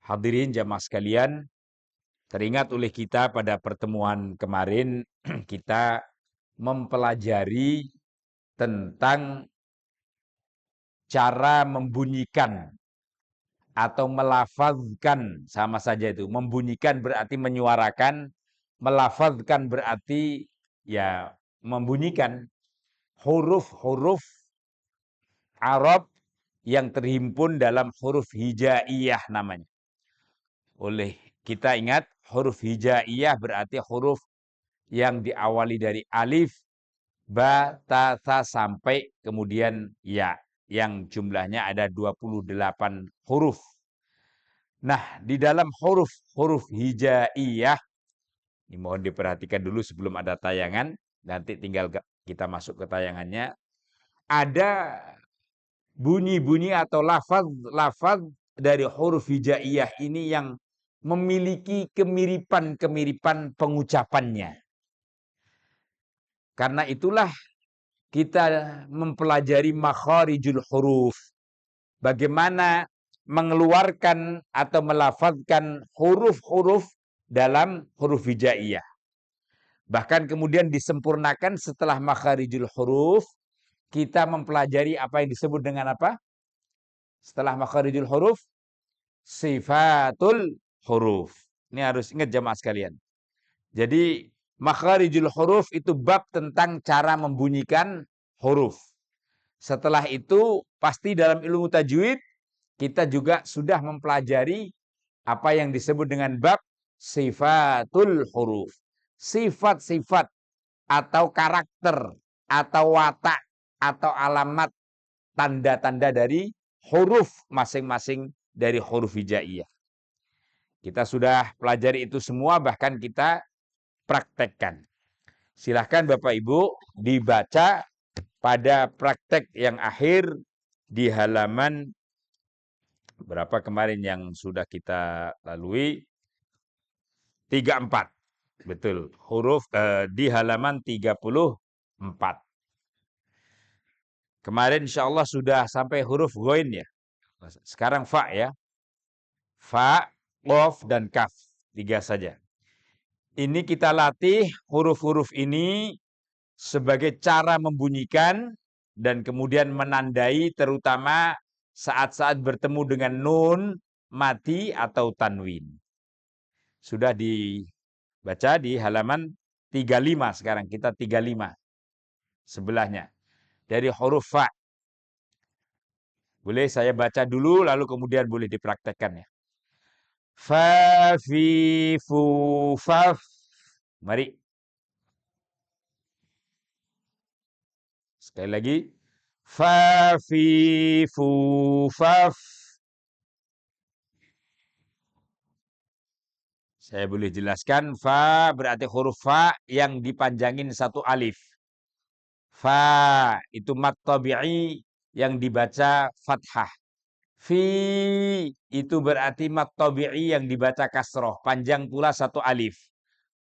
Hadirin jamaah sekalian, teringat oleh kita pada pertemuan kemarin, kita mempelajari tentang cara membunyikan atau melafazkan, sama saja itu. Membunyikan berarti menyuarakan, melafazkan berarti ya membunyikan huruf-huruf Arab yang terhimpun dalam huruf hijaiyah namanya. Oleh kita ingat, huruf hijaiyah berarti huruf yang diawali dari alif, ba, ta, tha, sampai kemudian ya, yang jumlahnya ada 28 huruf. Nah, di dalam huruf hijaiyah, ini mohon diperhatikan dulu sebelum ada tayangan, nanti tinggal kita masuk ke tayangannya, ada bunyi-bunyi atau lafaz dari huruf hijaiyah ini yang memiliki kemiripan-kemiripan pengucapannya. Karena itulah kita mempelajari makharijul huruf. Bagaimana mengeluarkan atau melafazkan huruf-huruf dalam huruf hijaiyah. Bahkan kemudian disempurnakan setelah makharijul huruf, kita mempelajari apa yang disebut dengan apa? Setelah makharijul huruf, sifatul huruf. Ini harus ingat jamaah sekalian. Jadi makharijul huruf itu bab tentang cara membunyikan huruf. Setelah itu pasti dalam ilmu tajwid kita juga sudah mempelajari apa yang disebut dengan bab sifatul huruf. Sifat-sifat atau karakter atau watak atau alamat tanda-tanda dari huruf masing-masing dari huruf hijaiyah. Kita sudah pelajari itu semua, bahkan kita praktekkan. Silahkan Bapak Ibu dibaca pada praktek yang akhir di halaman berapa kemarin yang sudah kita lalui? 34. Betul. Huruf di halaman 34. Kemarin insya Allah sudah sampai huruf ghain ya. Sekarang fa ya. Fa, qaf, dan kaf. 3 saja. Ini kita latih huruf-huruf ini sebagai cara membunyikan dan kemudian menandai, terutama saat-saat bertemu dengan nun, mati, atau tanwin. Sudah dibaca di halaman 35 sekarang. Kita 35 sebelahnya. Dari huruf fa. Boleh saya baca dulu lalu kemudian boleh dipraktekkan ya. Fa, fi, fu, faf. Mari. Sekali lagi. Fa, fi, fu, faf. Saya boleh jelaskan. Fa berarti huruf fa yang dipanjangin satu alif. Fa itu mat tabi'i yang dibaca fathah. Fi itu berarti mat tabi'i yang dibaca kasroh, panjang pula satu alif.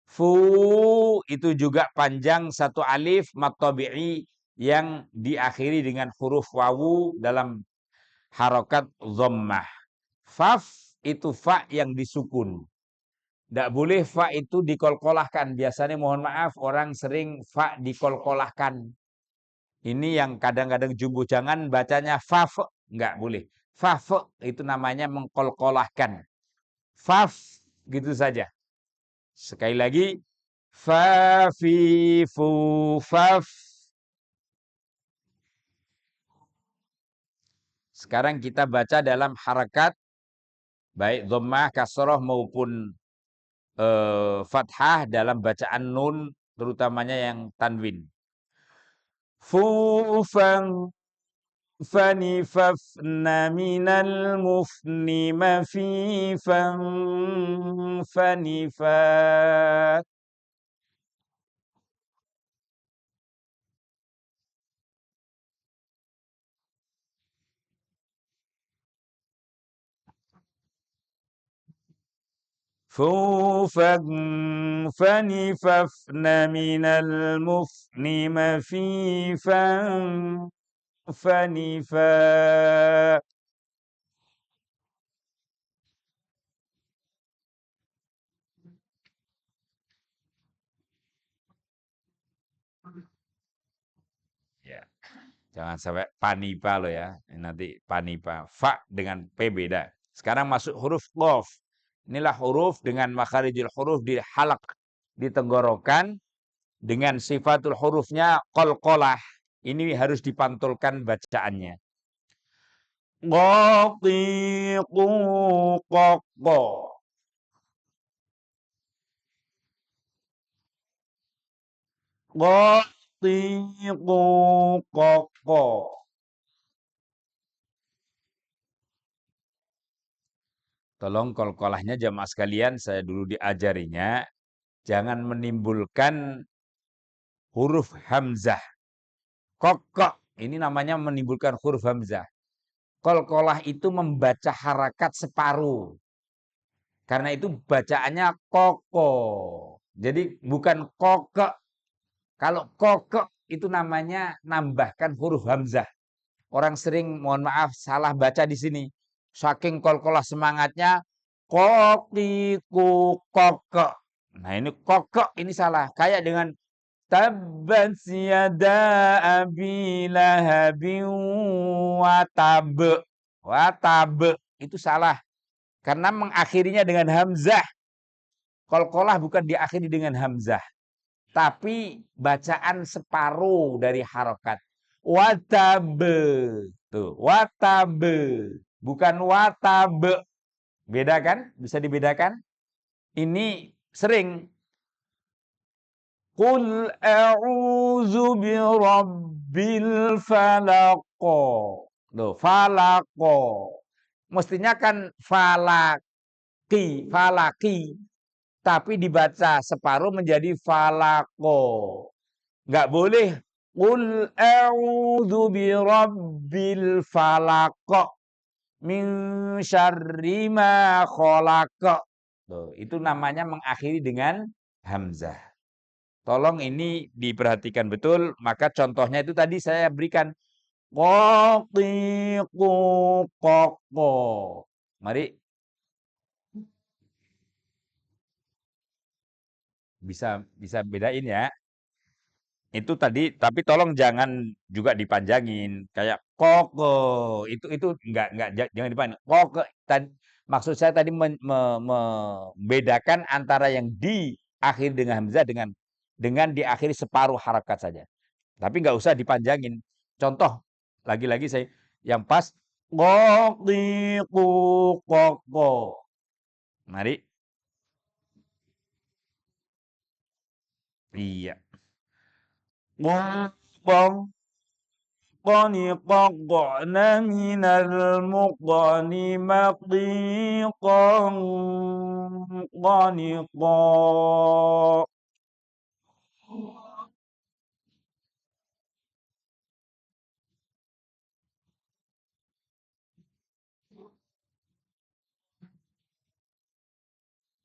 Fu itu juga panjang satu alif mat tabi'i yang diakhiri dengan huruf wawu dalam harokat dhammah. Faf itu fa yang disukun. Tidak boleh fa itu dikolkolahkan. Biasanya mohon maaf orang sering fa dikolkolahkan. Ini yang kadang-kadang jumbo jangan bacanya faf. Enggak boleh. Faf itu namanya mengkolkolahkan. Faf gitu saja. Sekali lagi. Fa, fi, fu, faf. Sekarang kita baca dalam harakat. Baik dhammah, kasroh maupun fathah dalam bacaan nun. Terutamanya yang tanwin. Fufan fanifafna minal mufni mafifan fanifat. Fufan fanifafna minal mufni mafifan fanifat. Ya, jangan sampai panipa lo ya. Nanti panipa. Fa dengan P beda. Sekarang masuk huruf qaf. Inilah huruf dengan makharijul huruf di halak, di tenggorokan, dengan sifatul hurufnya qalqalah. Ini harus dipantulkan bacaannya. Qaqiqu qaqqa. Qaqiqu qaqqa. Tolong qalqalahnya jamaah sekalian, saya dulu diajarinya, jangan menimbulkan huruf hamzah. Kokok, ini namanya menimbulkan huruf hamzah. Qalqalah itu membaca harakat separuh. Karena itu bacaannya koko. Jadi bukan kokok. Kalau kokok itu namanya nambahkan huruf hamzah. Orang sering, mohon maaf, salah baca di sini. Saking qalqalah semangatnya, kokiku kokok. Nah ini kokok, ini salah. Kayak dengan tabbat yada abi lahabin watab. Watab. Itu salah. Karena mengakhirinya dengan hamzah. Qalqalah bukan diakhiri dengan hamzah. Tapi bacaan separuh dari harokat. Watab. Tuh, watab. Bukan watab. Beda kan? Bisa dibedakan? Ini sering. Qul a'udzu birabbil falaq. Loh, falaqo. Mestinya kan falaki, falaki. Tapi dibaca separuh menjadi falako. Nggak boleh. Qul a'udzu birabbil falaq min syarri ma khalaq. Itu namanya mengakhiri dengan hamzah. Tolong ini diperhatikan betul. Maka contohnya itu tadi saya berikan. Qaqiqu qaqqa. Mari bisa bedain ya. Itu tadi, tapi tolong jangan juga dipanjangin kayak koko. Itu enggak jangan dipanjangin. Koko maksud saya tadi membedakan antara yang diakhiri dengan hamzah dengan diakhiri separuh harakat saja. Tapi nggak usah dipanjangin. Contoh lagi-lagi saya yang pas qaqiqu qaqqa. Mari. Iya. Ngomong قَنِقَقْنَ مِنَ الْمُقْنِ مَقِيقًا قَنِقًا.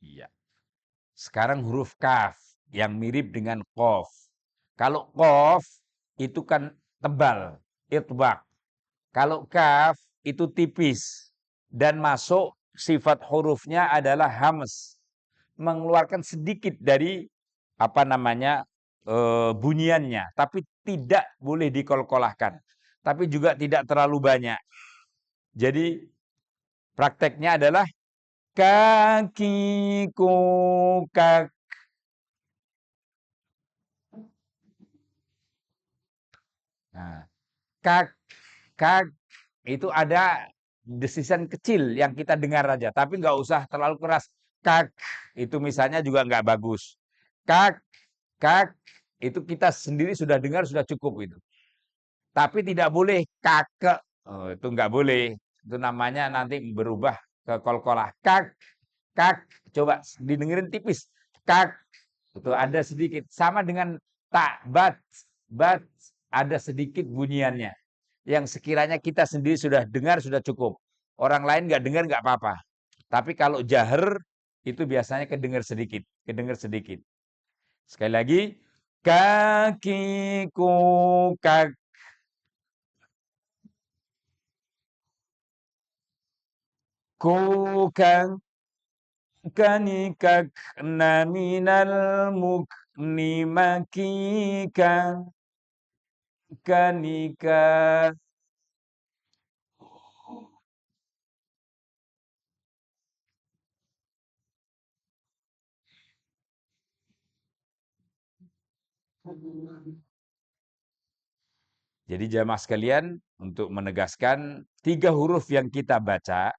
Iya. Sekarang huruf kaf yang mirip dengan qaf. Kalau qaf itu kan tebal, itbaq. Kalau kaf itu tipis dan masuk sifat hurufnya adalah hams, mengeluarkan sedikit dari apa namanya bunyiannya, tapi tidak boleh dikolkolahkan, tapi juga tidak terlalu banyak. Jadi prakteknya adalah kakiku kak. Nah, kak kak itu ada desisan kecil yang kita dengar aja, tapi nggak usah terlalu keras. Kak itu misalnya juga nggak bagus. Kak kak itu kita sendiri sudah dengar sudah cukup itu. Tapi tidak boleh kakek. Oh, itu nggak boleh. Itu namanya nanti berubah ke kolkolah. Kak kak coba didengerin tipis. Kak itu ada sedikit sama dengan tak bat ada sedikit bunyiannya yang sekiranya kita sendiri sudah dengar sudah cukup. Orang lain nggak dengar nggak apa-apa. Tapi kalau jahar itu biasanya kedengar sedikit, kedengar sedikit. Sekali lagi, kakiku kak ku kang kanikak naminal muk. ni makika kanika. Jadi jamaah sekalian, untuk menegaskan 3 huruf yang kita baca,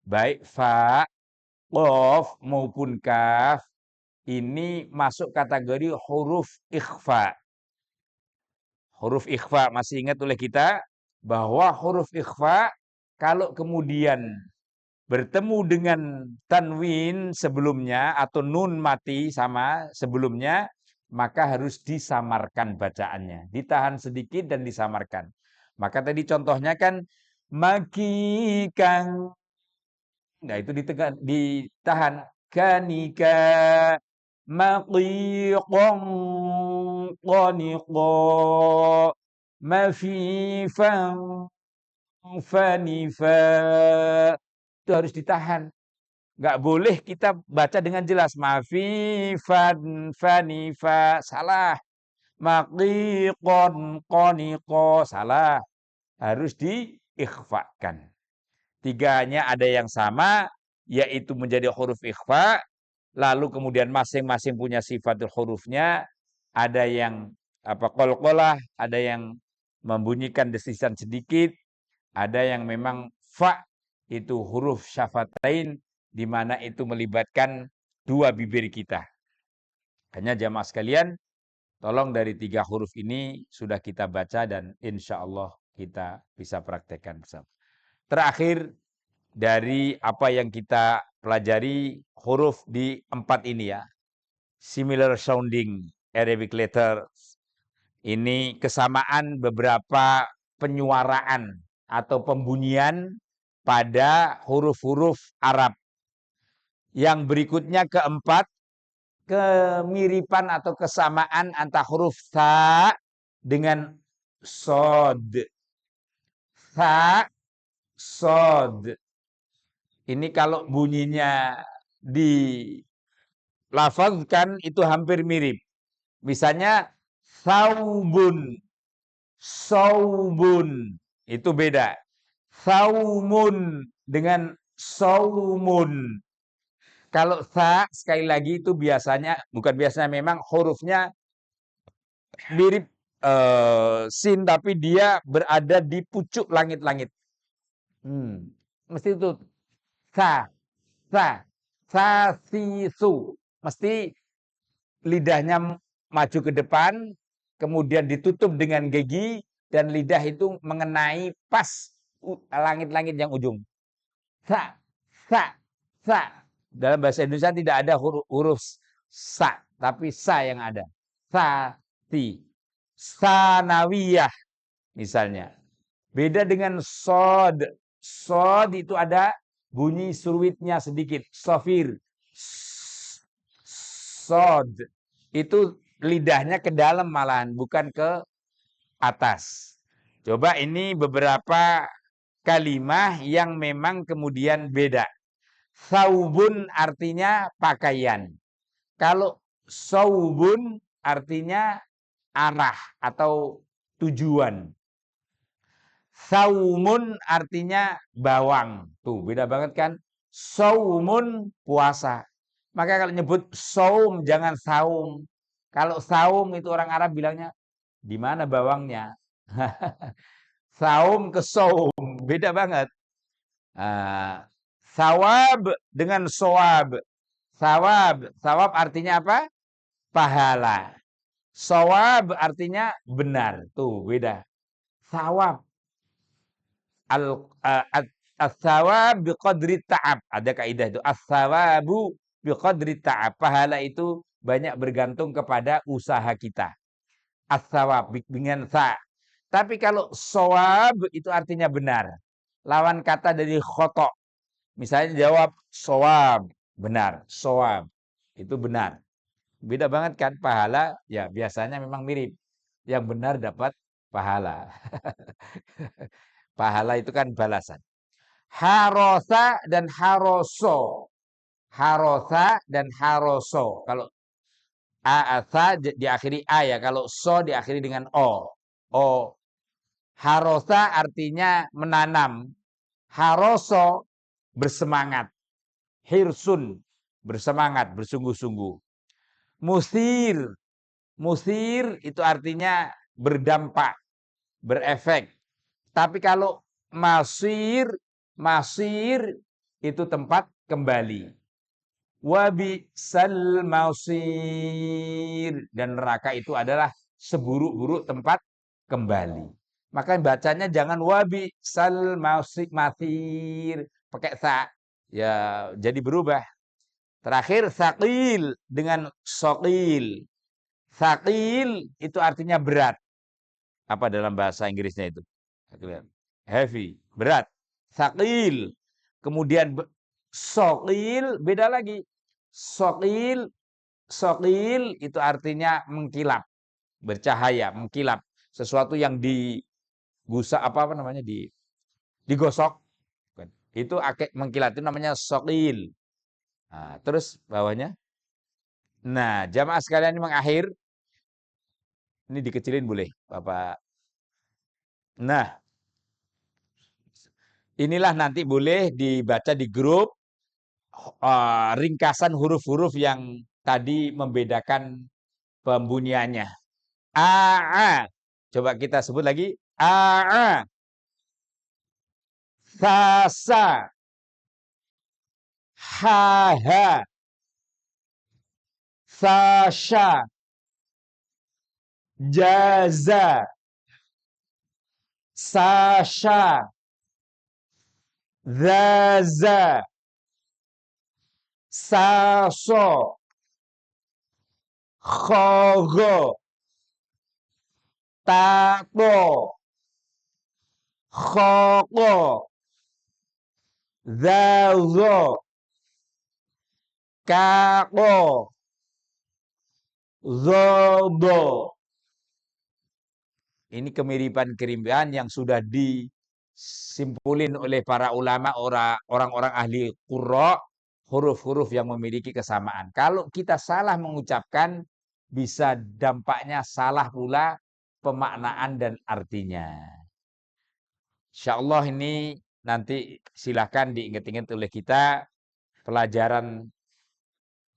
baik fa, qaf maupun kaf, ini masuk kategori huruf ikhfa. Huruf ikhfa, masih ingat oleh kita bahwa huruf ikhfa kalau kemudian bertemu dengan tanwin sebelumnya atau nun mati sama sebelumnya, maka harus disamarkan bacaannya. Ditahan sedikit dan disamarkan. Maka tadi contohnya kan makikang. Nah, itu ditahan. Kanika maqiqon qaniqa mafifan fanifa. Itu harus ditahan. Nggak boleh kita baca dengan jelas. Mafifan fanifa. Salah. Maqiqon qaniqa. Salah. Harus diikhfakan. Tiganya ada yang sama, yaitu menjadi huruf ikhfa. Lalu kemudian masing-masing punya sifatul hurufnya. Ada yang qalqalah, ada yang membunyikan desisan sedikit, ada yang memang fa itu huruf syafatain, di mana itu melibatkan 2 bibir kita. Hanya jamaah sekalian, tolong dari 3 huruf ini sudah kita baca dan insya Allah kita bisa praktekkan bersama. Terakhir, dari apa yang kita pelajari huruf di 4 ini ya, similar sounding Arabic letters. Ini kesamaan beberapa penyuaraan atau pembunyian pada huruf-huruf Arab. Yang berikutnya keempat, kemiripan atau kesamaan antara huruf tha dengan sod. Tha, sod. Ini kalau bunyinya dilafazkan itu hampir mirip. Misalnya saubun, saubun, itu beda. Saumun dengan saumun. Kalau tha sekali lagi itu biasanya, bukan biasanya, memang hurufnya mirip sin, tapi dia berada di pucuk langit-langit. Mesti itu tha, tha, si, su. Mesti lidahnya maju ke depan, kemudian ditutup dengan gigi, dan lidah itu mengenai pas langit-langit yang ujung. Sa, sa, sa. Dalam bahasa Indonesia tidak ada huruf sa, tapi sa yang ada. Sa, ti. Sanawiyah misalnya. Beda dengan sod. Sod itu ada bunyi surwitnya sedikit. Sofir. Sod. Itu lidahnya ke dalam malahan, bukan ke atas. Coba ini beberapa kalimah yang memang kemudian beda. Saubun artinya pakaian. Kalau saubun artinya arah atau tujuan. Saumun artinya bawang. Tuh, beda banget kan? Saumun puasa. Maka kalau nyebut saum jangan saum. Kalau saum itu orang Arab bilangnya, di mana bawangnya? Saum ke saum, beda banget. Sawab dengan soab. Sawab artinya apa? Pahala. Sawab artinya benar. Tuh, beda. Sawab. As-sawab biqadri ta'ab. Ada kaidah itu. As-sawabu biqadri ta'ab. Pahala itu banyak bergantung kepada usaha kita. As-sawab dengan sa. Tapi kalau sawab itu artinya benar. Lawan kata dari khotok. Misalnya jawab sawab, benar. Sawab itu benar. Beda banget kan, pahala ya biasanya memang mirip. Yang benar dapat pahala. Pahala itu kan balasan. Harosa dan haroso. Harosa dan haroso. Kalau A'atha diakhiri A ya. Kalau so diakhiri dengan O. O. Harosa artinya menanam. Haroso bersemangat. Hirsun bersemangat, bersungguh-sungguh. Musir. Musir itu artinya berdampak, berefek. Tapi kalau masir, masir itu tempat kembali. Wabi sal masir, dan neraka itu adalah seburuk-buruk tempat kembali. Maka bacanya jangan wabi sal masir pakai sa, ya jadi berubah. Terakhir sakil dengan sokil. Sakil itu artinya berat. Apa dalam bahasa Inggrisnya itu? Heavy, berat. Sakil. Kemudian sokil beda lagi. Sokil, sokil itu artinya mengkilap, bercahaya, mengkilap. Sesuatu yang digusak apa namanya digosok. Itu mengkilat itu namanya sokil. Nah, terus bawahnya. Nah, jamaah sekalian mengakhir. Ini dikecilin boleh, Bapak. Nah, inilah nanti boleh dibaca di grup ringkasan huruf-huruf yang tadi membedakan pembunyiannya. A. Coba kita sebut lagi. A. Sasa. Ha. Sasha. Jaza. Sasha. Zaza. Saso. Khogo. Tato. Khoko. Zazo. Kako. Zodo. Ini kemiripan-kemiripan yang sudah disimpulin oleh para ulama, orang-orang ahli qurra, huruf-huruf yang memiliki kesamaan. Kalau kita salah mengucapkan, bisa dampaknya salah pula pemaknaan dan artinya. Insyaallah ini nanti silahkan diingat-ingat oleh kita pelajaran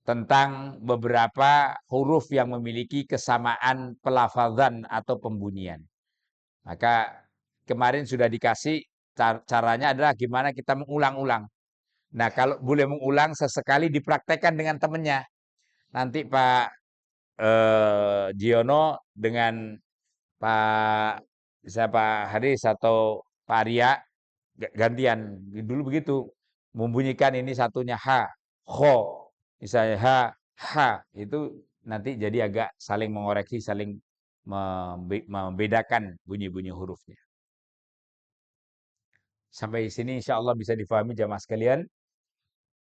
tentang beberapa huruf yang memiliki kesamaan pelafazan atau pembunyian. Maka kemarin sudah dikasih caranya adalah gimana kita mengulang-ulang. Nah, kalau boleh mengulang sesekali dipraktekkan dengan temannya. Nanti Pak Giono dengan Pak siapa Haris atau Pak Arya gantian. Dulu begitu. Membunyikan ini satunya H, Kho. Misalnya H, itu nanti jadi agak saling mengoreksi, saling membedakan bunyi-bunyi hurufnya. Sampai sini insya Allah bisa difahami jamaah sekalian.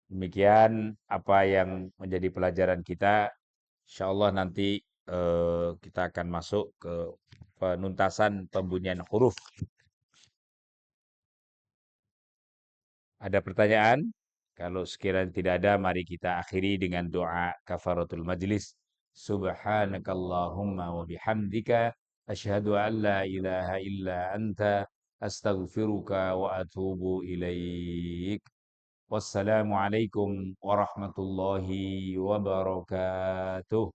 Demikian apa yang menjadi pelajaran kita. Insya Allah nanti kita akan masuk ke penuntasan pembunyian huruf. Ada pertanyaan? Kalau sekiranya tidak ada, mari kita akhiri dengan doa kafaratul majlis. Subhanakallahumma wa bihamdika asyhadu an la ilaha illa anta astaghfiruka wa atubu ilaik. Wassalamualaikum warahmatullahi wabarakatuh.